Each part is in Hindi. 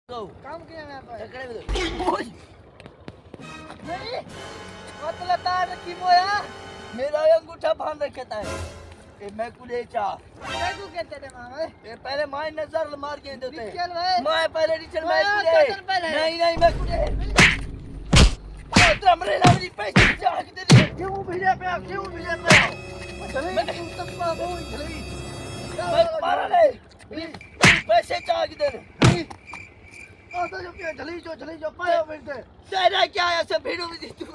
काम किया मैं पर तकड़े में नहीं मतलब तार की मोया मेरा अंगूठा बांध रखता है ए मैं कुले चा मैं को कहते थे मामा ए पहले माय नजर मार के देते चल भाई माय पहले टीचर मैं चल कुले पहले नहीं नहीं मैं कुले तो हमरे लावली पैसे चाह के दे क्यों भेजा पे क्यों भेजा पे मैं तब बाबू चली मैं मारा ले पैसे चाह के दे तो जो पे चली जो पायो मिलते तेरा क्या है सब भीड़ों में दी तुम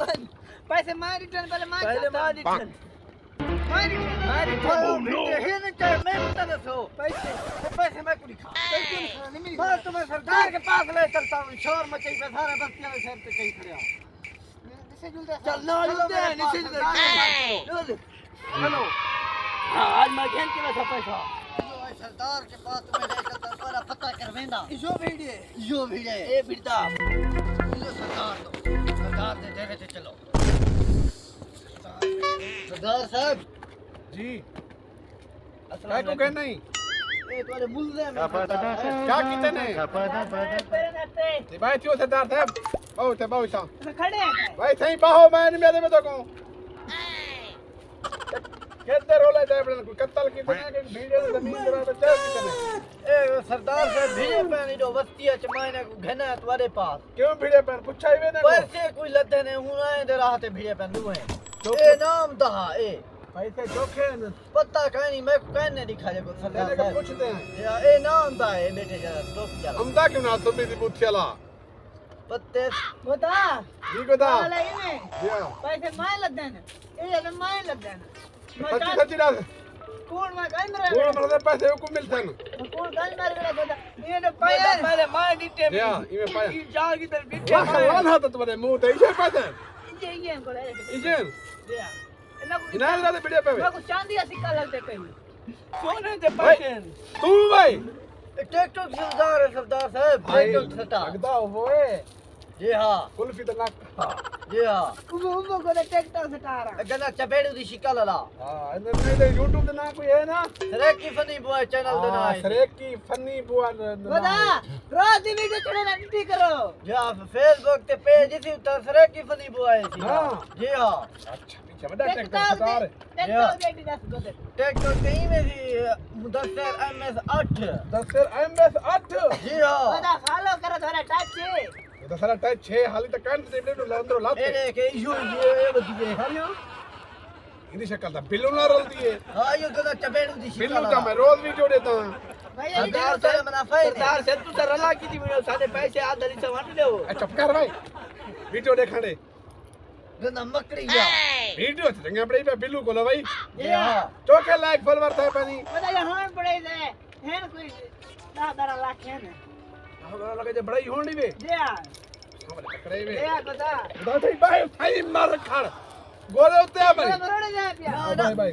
पैसे मार रिटर्न पहले मार मार रिटर्न हे न चाहे मैं बता दो पैसे मैं कुछ खा नहीं मिली बात तो मैं सरकार के पास ले चलता हूं शोर मचाई पे सारे बस्तियों में शहर पे कहीं खड़े हो चल ना दे नीचे चल हेलो हां आज मैं घेन के में पैसा सरदार के पास में लेकर तुम्हारा पता करवेंदा जो भिड़े ए बिरदा जो सरदार दे जगह से चलो सरदार साहब जी अस्सलाम को कहना ही ए तुम्हारे मुल्ले में क्या कीते ने ते भाई थियो सरदार साहब बहुत सा खड़े हैं भाई सही बाहो मैं मेरे में तो कहूं किधर रोला जाए बड़न को कत्ल की बना के भीड़े जमीन जरा पे चल कीते ए सरदार साहब भिड़े पे नहीं दो बस्तियां चमाने को घना तुम्हारे पास क्यों भीड़े पर पुछाई वे ने पैसे कोई लते ने हुना दे रहा थे भिड़े पे दुए ए नाम दहा ए पैसे चोखे न पता कहीं नहीं मैं को कहने दिखा को सरदार कहने को साहब पूछते हैं या ए नाम दा है बेटे जरा तो क्या हमदा क्यों ना सुबी दी बुथियाला पत्ते बता जी को दा वाला इने या पैसे माय लद देना ए अगर माय लद देना सच्ची सच्ची ना कौन मैं कहीं रहा कोण मरदे पैसे को मिलते न कौन कहीं मार गया गोदा ये ने पाया पहले मार डीटे में या इमे पाया ई जा की तरफ बिठे वाह वाह हाथ तुम्हारे मुंह ते इसे पैसे ये को ले इसे दिया इना ना भीड़े पे मैं को चांदी का सिक्का लगते कहीं सोने के पैसे तू भाई टिकटॉक सरदार साहब टिकटॉक सटा लगदा होए जी हां कुल्फी तो ना जी हां उबो को टिकटॉक सटा रहा गना चपेड़ू दी शिका लला हां इधर नहीं YouTube पे ना कोई है ना सरेक की फनी बॉय चैनल दे ना सरेक की फनी बुआ बता रोज दी वीडियो चढ़े ना टी करो जा फेसबुक ते पेज इसी उतर सरेक की फनी बॉय सी हां जी हां अच्छा पीछे बड़ा टिकटॉक सटार टिकटॉक देखी दस को टिकटॉक कहीं में भी मुदस्सिर MS8 दसर MS8 जी हां बता फॉलो करो थोड़ा टच छे तो सारा टच 6 हाली तक कांट से ब्लेड अंदर लात ए के ये बदी हरियो इदी शक्ल दा बिल्लू ना रोल दिए हां यो तो चपेड़ू दी शिका बिल्लू का मैं रोज वीडियो देता हूं सरदार से मुनाफा है सरदार से तू सर रला की दी सारे पैसे आधरी से वाट ले अच्छा कर भाई वीडियो देखने गना मकड़िया वीडियो चंगा पड़े पे बिल्लू को लो भाई जी हां चोके लाइक फॉलोवर था पानी बता ये हां पड़े दे हैं कोई 10 लाख है ना हमरा लगे जे बड़ाई होनी वे जी हां हमरे पकड़े वे ए बता बता सही भाई भाई मार खड़ गोले उते भाई मरोड़े जा पिया भाई भाई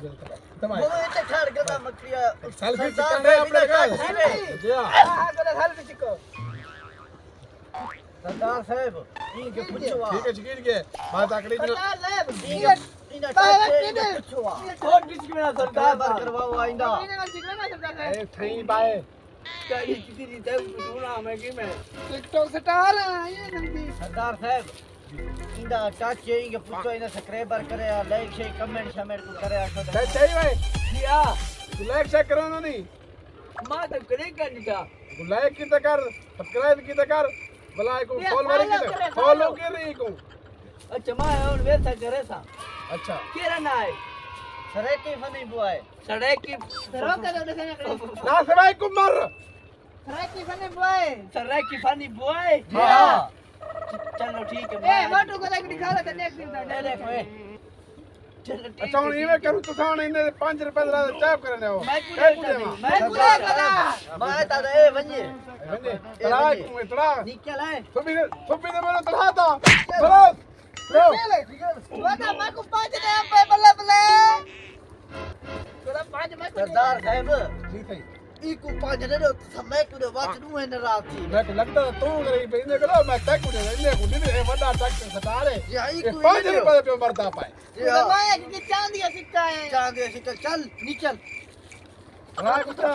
तमाई वो इते खड़ गना मकड़िया सेल्फी चिकन है अपने का जी हां हां गना सेल्फी चिको सरदार साहब इनके पूछवा ठीक है चिकिन के बात आकड़ी सरदार साहब इना पूछवा कोट किसी में सरदार बार करवाओ आइंदा ए थई बाए क्या ये किसी रीते सुना मैं कि मैं टिकटॉक स्टार ये नंदी सरदार साहब इंदा चाचे इनके पूछो इना सब्सक्राइबर करे लाइक शेयर कमेंट शमेंट को करे सही भाई किया लाइक शेयर करो ना नहीं मां तो करे कर दिया लाइक की तो कर सब्सक्राइब की तो कर भला को फॉलोवर की तो फॉलो के नहीं को अच्छा मैं और वैसा करे सा अच्छा केरा ना है सरे की फनी बुआए सड़क की सरो का दो देने ना से भाई कुमार सरे की फनी बुआए सड़क की फानी बॉय हां चलो ठीक है ए फोटो को देख दिखा ले नेक्स्ट दिन दा देखो चलो ठीक अच्छा हूं ये करूं तो साण इने 5 रुपए दा चाप करने हो मैं पूरा करा मैं ता ए वंजे वने तड़ा तू तड़ा निकल है सुबी दे मेरे तड़ा था बस बता मैं को 5 दे पे बल्ले बल्ले तोरा 5 मैं को सरदार साहब जी सही ई को 5 दे दो समय को बात नु है न रात थी मैं लगता तू करे पे इने करो मैं तक को इने को दे बड़ा तक सटा रे यही को 5 रुपए पे मरता पाए मैं कि चांदी का सिक्का है चांदी का सिक्का चल निकल रा कुत्ता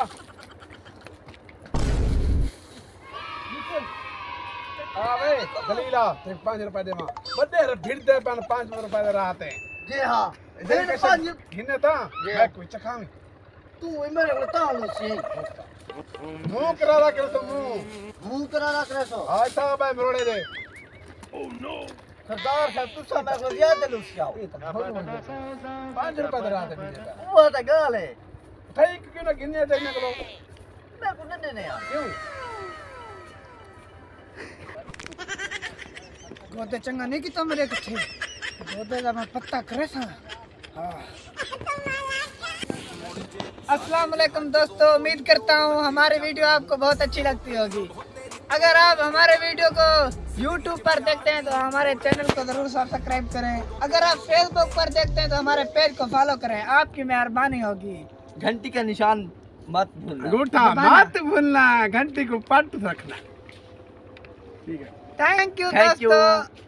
देखो दलीला तेरे 5 रुपए दे मां बदे भिड़ दे पन 5 रुपए दे राते जी हां इधर मेरे कैसे पास हिने ता मैं कोई चखामी तू मेरे को तालू सी मुंह करा ला कर तो मुंह करा रख रहे सो आज साहब है मरोड़े दे सरदार साहब तू सा मैं को ज्यादा लुसियाओ 5 रुपए दे राते भिड़ दे वो तो गाल है भाई क्यों ना गिने देने को मैं को नहीं देने यार क्यों गोदे चंगा नहीं किता मेरे कथे गोदे का मैं पत्ता करे सा हां अस्सलाम वालेकुम दोस्तों, उम्मीद करता हूँ हमारी वीडियो आपको बहुत अच्छी लगती होगी। अगर आप हमारे वीडियो को YouTube पर देखते हैं तो हमारे चैनल को जरूर सब्सक्राइब करें। अगर आप Facebook पर देखते हैं तो हमारे पेज को फॉलो करें, आपकी मेहरबानी होगी। घंटी का निशान मत भूलना अंगूठा मत भूलना, घंटी को पट रखना। ठीक है, थैंक यू Thank you. दोस्तों।